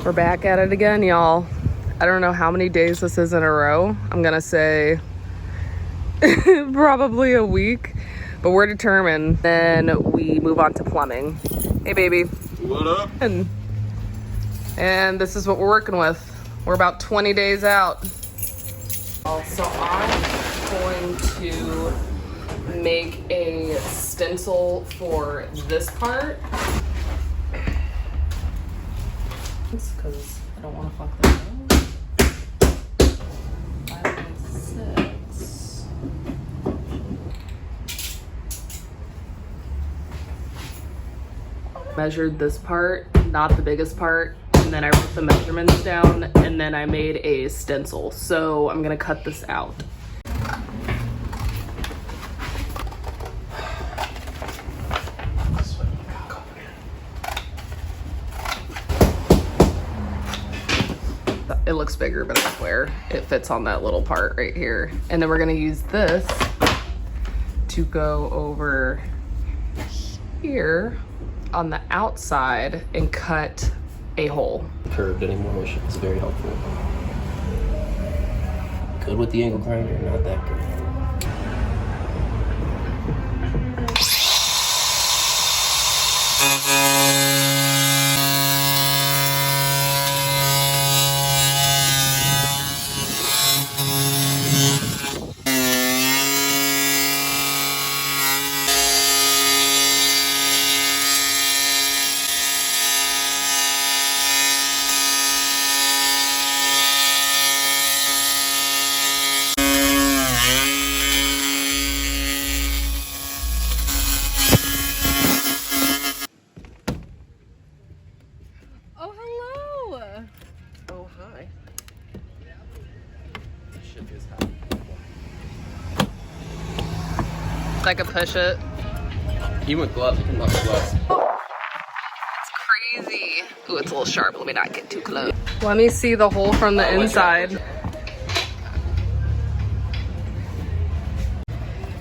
We're back at it again, y'all. I don't know how many days this is in a row. I'm gonna say probably a week, but we're determined. Then we move on to plumbing. Hey, baby. What up? And this is what we're working with. We're about 20 days out. So I'm going to make a stencil for this part. Because I don't want to fuck that up. 5.6. Measured this part, not the biggest part, and then I wrote the measurements down, and then I made a stencil. So I'm gonna cut this out. It looks bigger, but I swear it fits on that little part right here. And then we're gonna use this to go over here on the outside and cut a hole. Curved anymore, which is very helpful. Good with the angle grinder, not that good. Oh, hello. Oh, hi. Shit is hot. I could push it. Even with gloves, you can love gloves. It's crazy. Ooh, it's a little sharp. Let me not get too close. Let me see the hole from the inside.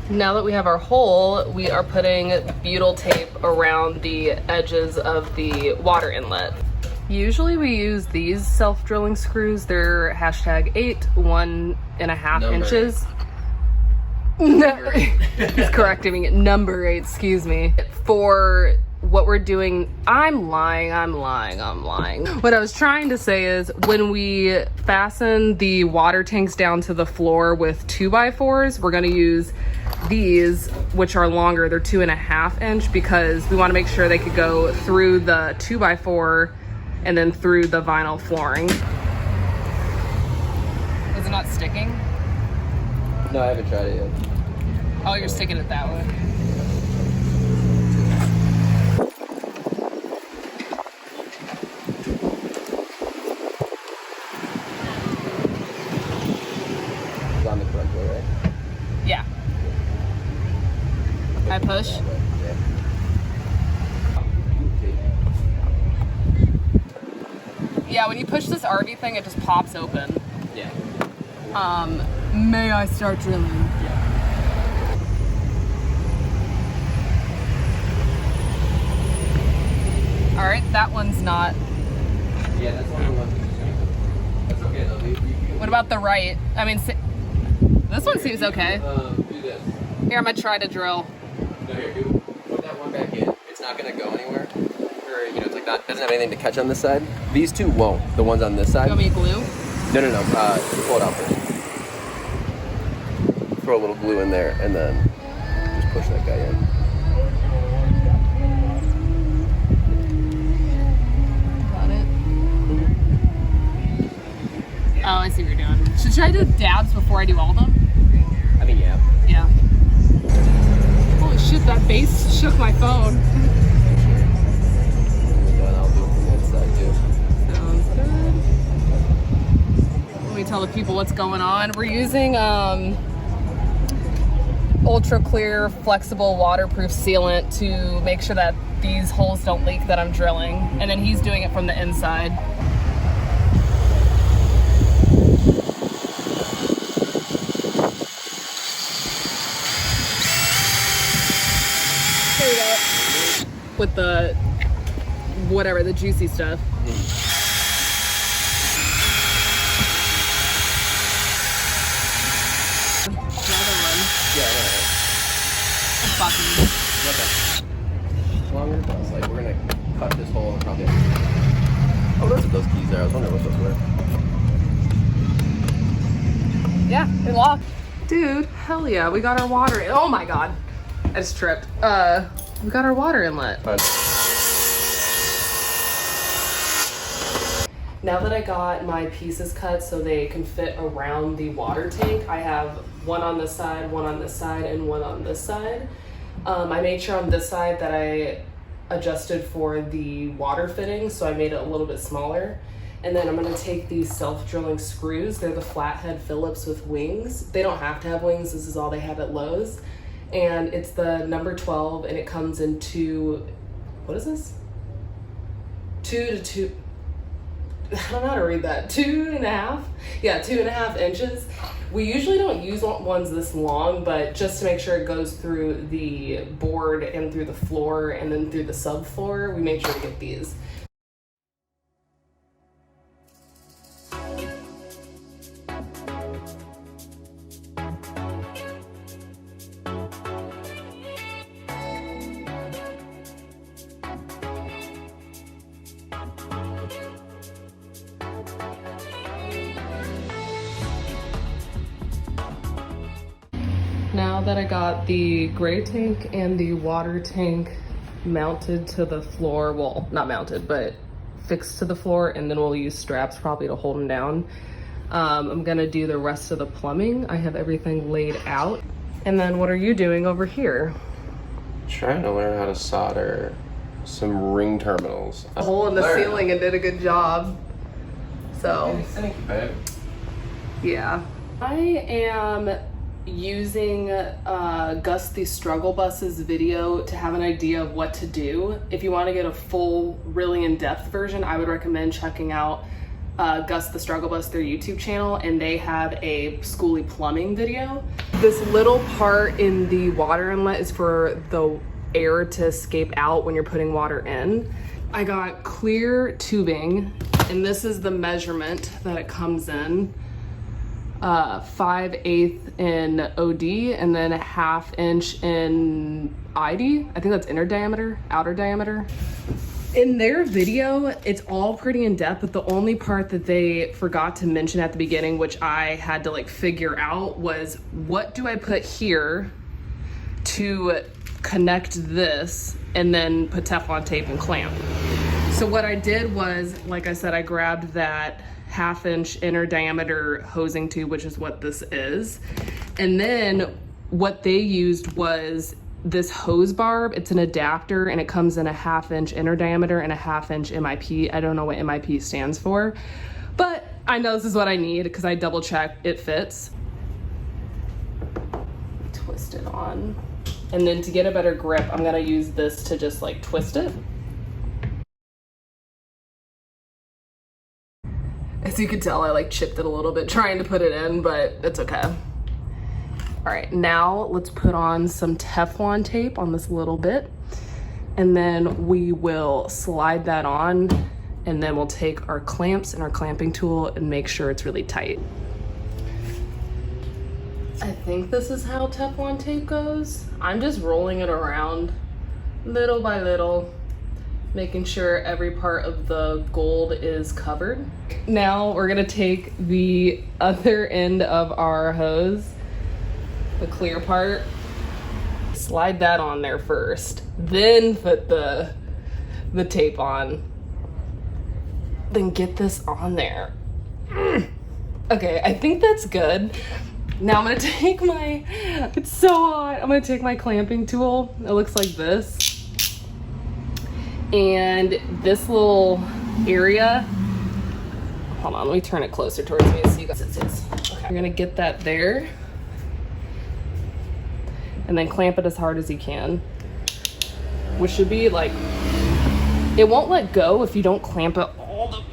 Now that we have our hole, we are putting butyl tape around the edges of the water inlet. Usually we use these self-drilling screws. They're hashtag 8, 1.5 inches. No, he's correcting me. Number 8, excuse me. For what we're doing, I'm lying. What I was trying to say is when we fasten the water tanks down to the floor with 2x4s, we're gonna use these, which are longer. They're 2.5 inch because we want to make sure they could go through the 2x4 and then through the vinyl flooring. Is it not sticking? No, I haven't tried it yet. Oh, you're sticking it that way. It's on the correct way, right? Yeah. I push. Yeah, when you push this RV thing, it just pops open. Yeah. May I start drilling? Yeah. All right, that one's not. Yeah, that's only one. That's okay though. What about the right? I mean, this one seems okay. Do this. Here, I'm gonna try to drill. No, here, put that one back in. It's not gonna go anywhere. Or, you know, it's like not, doesn't have anything to catch on this side. These two won't. The ones on this side. You want me to glue? No. Pull it out first. Throw a little glue in there and then just push that guy in. Got it. Oh, I see what you're doing. Should I do dabs before I do all of them? I mean, yeah. Yeah. Holy shit, that bass shook my phone. And I'll do it from the inside too. Sounds good. Let me tell the people what's going on. We're using ultra clear, flexible, waterproof sealant to make sure that these holes don't leak that I'm drilling. And then he's doing it from the inside. There we go. With the whatever, the juicy stuff. fucking. Longer. It's like we're gonna cut this hole and probably. Oh, that's what those keys are. I was wondering what those were. Yeah, they locked. Dude, hell yeah, we got our water. Oh my god, I just tripped. We got our water inlet. Fine. Now that I got my pieces cut so they can fit around the water tank, I have one on this side, one on this side, and one on this side. I made sure on this side that I adjusted for the water fitting, so I made it a little bit smaller. And then I'm gonna take these self-drilling screws. They're the flathead Phillips with wings. They don't have to have wings, this is all they have at Lowe's. And it's the number 12, and it comes in what is this? 2 to 2, I don't know how to read that, 2.5? Yeah, 2.5 inches. We usually don't use ones this long, but just to make sure it goes through the board and through the floor and then through the subfloor, we make sure to get these. Now that I got the gray tank and the water tank mounted to the floor, well, not mounted, but fixed to the floor, and then we'll use straps probably to hold them down. I'm gonna do the rest of the plumbing. I have everything laid out. And then what are you doing over here? Trying to learn how to solder some ring terminals. A hole in the ceiling and did a good job. So, Thank you, babe. yeah. I am using Gus the Struggle Bus's video to have an idea of what to do. If you want to get a full, really in-depth version, I would recommend checking out Gus the Struggle Bus, their YouTube channel, and they have a schooly plumbing video. This little part in the water inlet is for the air to escape out when you're putting water in. I got clear tubing, and this is the measurement that it comes in. 5/8 in OD and then a 1/2 inch in ID. I think that's inner diameter, outer diameter. In their video, it's all pretty in depth, but the only part that they forgot to mention at the beginning, which I had to like figure out, was what do I put here to connect this and then put Teflon tape and clamp. So what I did was, like I said, I grabbed that 1/2 inch inner diameter hosing tube, which is what this is. And then what they used was this hose barb. It's an adapter and it comes in a 1/2 inch inner diameter and a 1/2 inch MIP. I don't know what MIP stands for, but I know this is what I need because I double checked it fits. Twist it on. And then to get a better grip, I'm gonna use this to just like twist it. As you can tell, I like chipped it a little bit trying to put it in, but it's okay. All right, now let's put on some Teflon tape on this little bit, and then we will slide that on, and then we'll take our clamps and our clamping tool and make sure it's really tight. I think this is how Teflon tape goes. I'm just rolling it around little by little, making sure every part of the gold is covered. Now we're gonna take the other end of our hose, the clear part, slide that on there first, then put the tape on, then get this on there. Okay, I think that's good. Now I'm gonna take it's so hot, I'm gonna take my clamping tool. It looks like this. And this little area, hold on, let me turn it closer towards me so you guys see it. Okay, you're gonna get that there and then clamp it as hard as you can, which should be like, it won't let go if you don't clamp it all the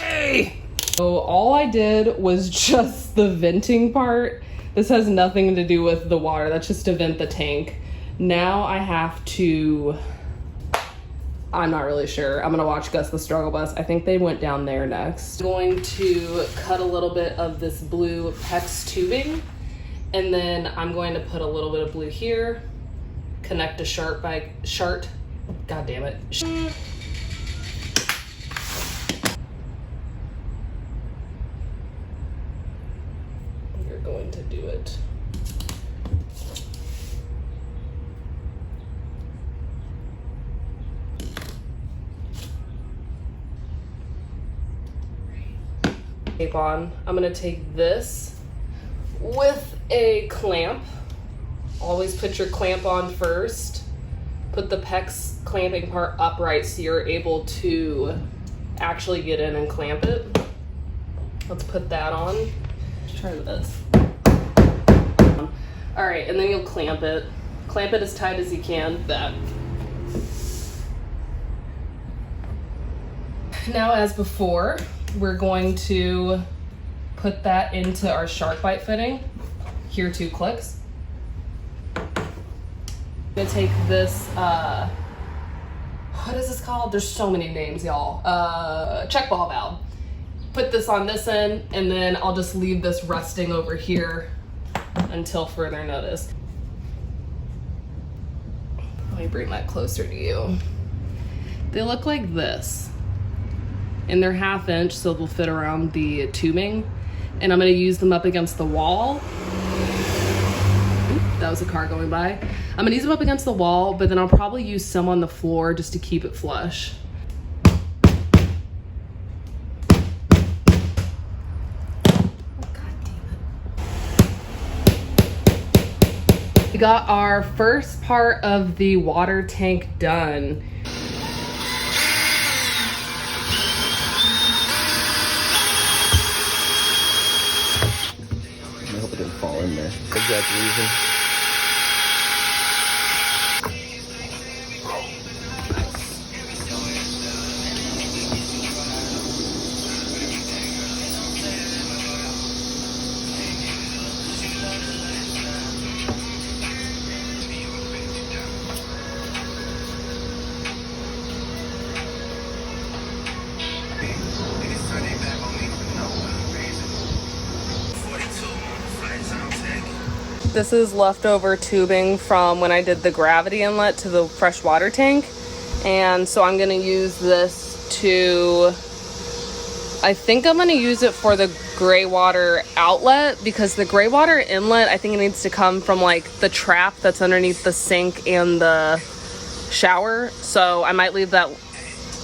way. So all I did was just the venting part. This has nothing to do with the water, that's just to vent the tank. Now I have to, I'm not really sure. I'm gonna watch Gus the Struggle Bus. I think they went down there next. I'm going to cut a little bit of this blue PEX tubing, and then I'm going to put a little bit of blue here connect a god damn it. You're going to do it. Tape on. I'm gonna take this with a clamp. Always put your clamp on first. Put the PEX clamping part upright so you're able to actually get in and clamp it. Let's put that on. Let's try this. All right, and then you'll clamp it. Clamp it as tight as you can. That. Now, as before, we're going to put that into our shark bite fitting. Here, 2 clicks. I'm gonna take this, what is this called? There's so many names, y'all. Check ball valve. Put this on this end, and then I'll just leave this resting over here until further notice. Let me bring that closer to you. They look like this. And they're 1/2 inch, so they'll fit around the tubing. And I'm gonna use them up against the wall. Oop, that was a car going by. I'm gonna use them up against the wall, but then I'll probably use some on the floor just to keep it flush. We got our first part of the water tank done. I hope it didn't fall in there. Exact reason. This is leftover tubing from when I did the gravity inlet to the fresh water tank. And so I'm gonna use this to, I think I'm gonna use it for the gray water outlet, because the gray water inlet, I think it needs to come from like the trap that's underneath the sink and the shower. So I might leave that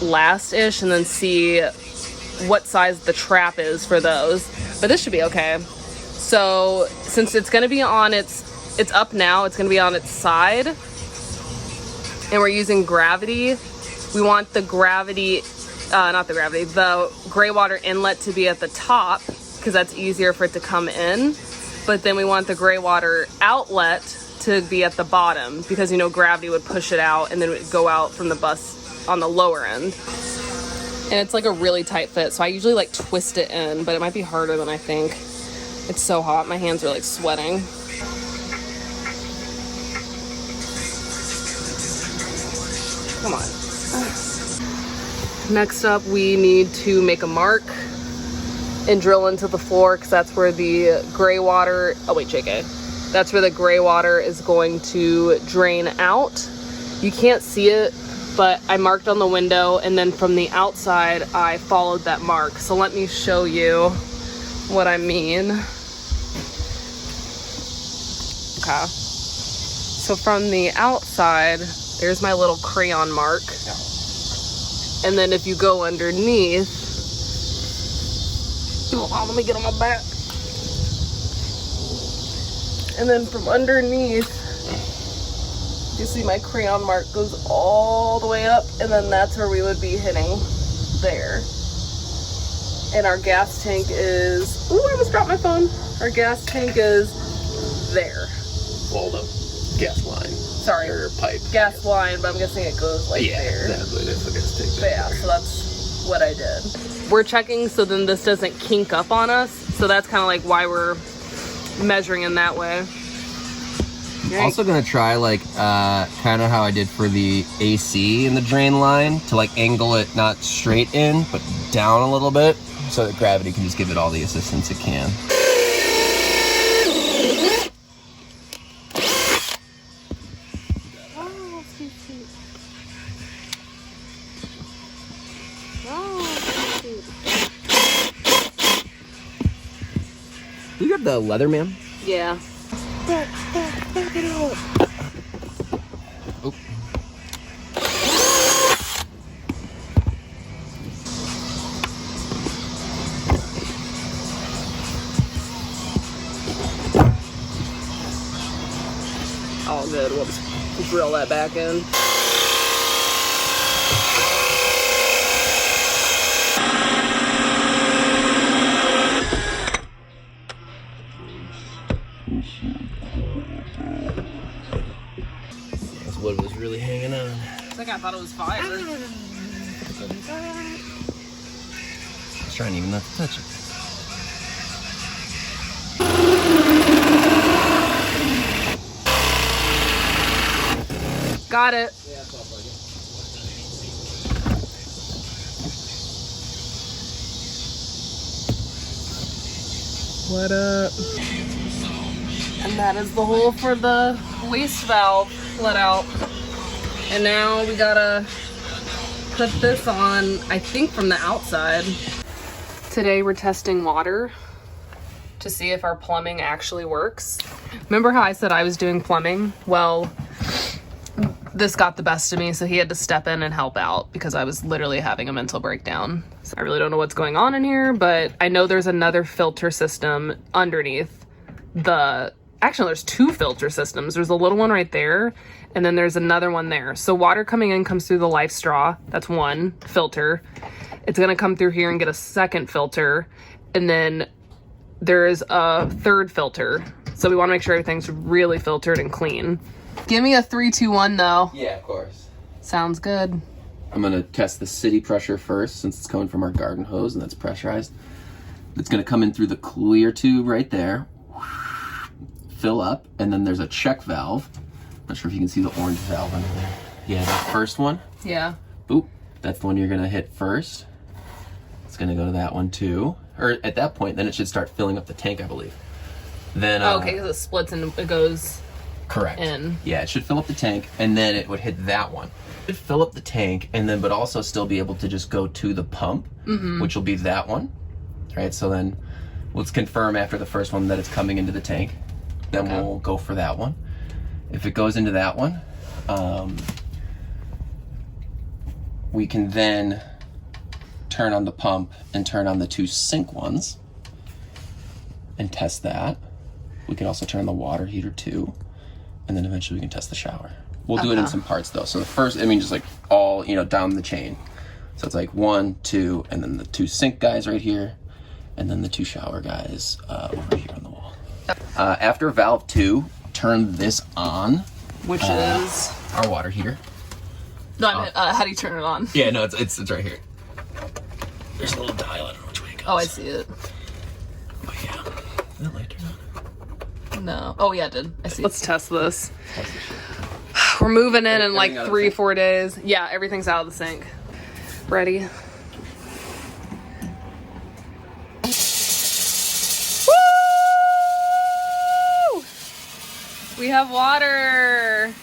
last-ish and then see what size the trap is for those. But this should be okay. So since it's gonna be on it's up now, it's gonna be on its side, and we're using gravity. We want the gravity, the gray water inlet to be at the top, because that's easier for it to come in. But then we want the gray water outlet to be at the bottom, because you know gravity would push it out and then it would go out from the bus on the lower end. And it's like a really tight fit, so I usually like twist it in, but it might be harder than I think. It's so hot, my hands are like sweating. Come on. Next up, we need to make a mark and drill into the floor, because that's where the gray water, oh wait, JK. That's where the gray water is going to drain out. You can't see it, but I marked on the window, and then from the outside, I followed that mark. So let me show you what I mean. Okay. So from the outside, there's my little crayon mark. And then if you go underneath, let me get on my back. And then from underneath, you see my crayon mark goes all the way up, and then that's where we would be hitting there. And our gas tank is, ooh, I almost dropped my phone. Our gas tank is there. Well, the gas line. Sorry. Or pipe. Gas line, but I'm guessing it goes like there. Yeah, exactly. That's what gas tank. But yeah, so that's what I did. We're checking so then this doesn't kink up on us. So that's kind of like why we're measuring in that way. Also gonna try like kind of how I did for the AC in the drain line, to like angle it not straight in but down a little bit, so that gravity can just give it all the assistance it can. You got the Leatherman? Yeah. Back it up. Oh. All good. We'll drill that back in. That's what was really hanging on. I think I thought it was fire. I was trying even not to touch it. Got it. What up? And that is the hole for the waste valve let out. And now we gotta put this on, I think from the outside. Today we're testing water to see if our plumbing actually works. Remember how I said I was doing plumbing? Well, this got the best of me, so he had to step in and help out because I was literally having a mental breakdown. So I really don't know what's going on in here, but I know there's another filter system underneath actually there's two filter systems. There's a little one right there, and then there's another one there. So water coming in comes through the life straw. That's one filter. It's gonna come through here and get a second filter, and then there's a third filter. So we wanna make sure everything's really filtered and clean. Give me a 3, 2, 1 though. Yeah, of course. Sounds good. I'm gonna test the city pressure first since it's coming from our garden hose and that's pressurized. It's gonna come in through the clear tube right there, fill up, and then there's a check valve. Not sure if you can see the orange valve under there. Yeah, that first one. Yeah. Boop. That's the one you're gonna hit first. It's gonna go to that one too. Or at that point, then it should start filling up the tank, I believe. Then Okay, because it splits and it goes correct. in. Yeah, it should fill up the tank, and then it would hit that one. It would fill up the tank, and then but also still be able to just go to the pump, which will be that one. Right. So then let's confirm after the first one that it's coming into the tank. Then we'll go for that one. If it goes into that one, we can then turn on the pump and turn on the 2 sink ones and test that. We can also turn on the water heater too, and then eventually we can test the shower. We'll do it in some parts though. So the first, just like all, down the chain. So it's like 1, 2, and then the 2 sink guys right here, and then the 2 shower guys over here on the wall. After valve 2, turn this on. Which is? Our water heater. No, I meant, how do you turn it on? Yeah, no, it's right here. There's a little dial, I don't know which way it goes. Oh, I see it. Oh yeah. Did that light turn on? No. Oh yeah, it did. I see. Let's test this. We're moving in like 3, 4 days. Yeah, everything's out of the sink. Ready? Woo! We have water.